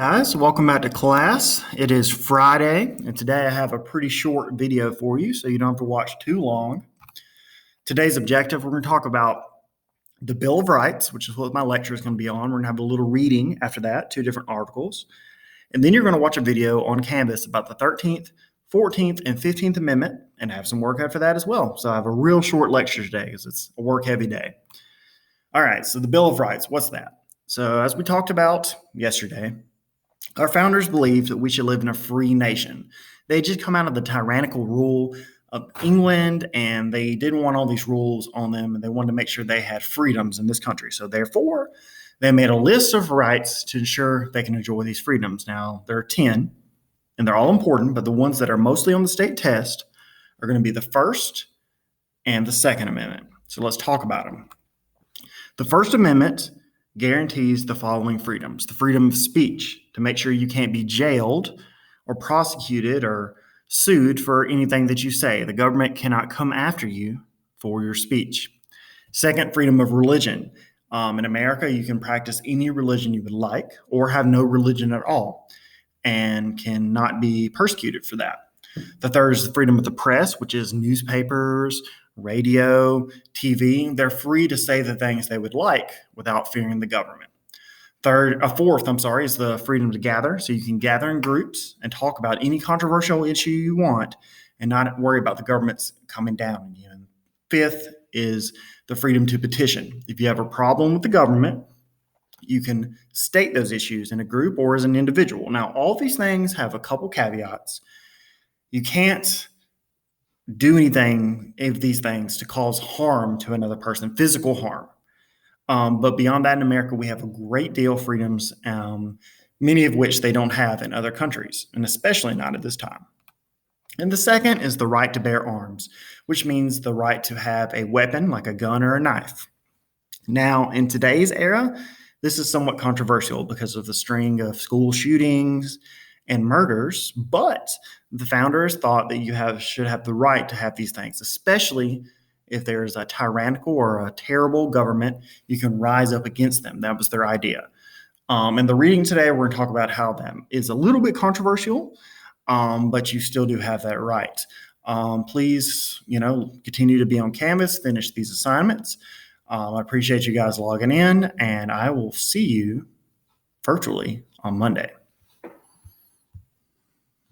Guys, welcome back to class. It is Friday, and today I have a pretty short video for you, so you don't have to watch too long. Today's objective, we're going to talk about the Bill of Rights, which is what my lecture is going to be on. We're going to have a little reading after that, two different articles. And then you're going to watch a video on Canvas about the 13th, 14th, and 15th Amendment, and have some work after that as well. So I have a real short lecture today because it's a work-heavy day. All right, so the Bill of Rights, what's that? So as we talked about yesterday, our founders believed that we should live in a free nation. They just come out of the tyrannical rule of England, and they didn't want all these rules on them, and they wanted to make sure they had freedoms in this country. So therefore, they made a list of rights to ensure they can enjoy these freedoms. Now, there are 10, and they're all important, but the ones that are mostly on the state test are going to be the First and the Second Amendment. So let's talk about them. The First Amendment guarantees the following freedoms: the freedom of speech, to make sure you can't be jailed or prosecuted or sued for anything that you say. The government cannot come after you for your speech. Second, freedom of religion. In America, you can practice any religion you would like or have no religion at all and cannot be persecuted for that. The third is the freedom of the press, which is newspapers, radio, TV. They're free to say the things they would like without fearing the government. Fourth, is the freedom to gather. So you can gather in groups and talk about any controversial issue you want and not worry about the government's coming down on you. And fifth is the freedom to petition. If you have a problem with the government, you can state those issues in a group or as an individual. Now, all these things have a couple caveats. You can't do anything of these things to cause harm to another person, physical harm. But beyond that, in America, we have a great deal of freedoms, many of which they don't have in other countries, and especially not at this time. And the second is the right to bear arms, which means the right to have a weapon like a gun or a knife. Now, in today's era, this is somewhat controversial because of the string of school shootings and murders, but the founders thought that you should have the right to have these things, especially if there's a tyrannical or a terrible government, you can rise up against them. That was their idea. In the reading today, we're going to talk about how that is a little bit controversial, but you still do have that right. Please, continue to be on Canvas, finish these assignments. I appreciate you guys logging in, and I will see you virtually on Monday.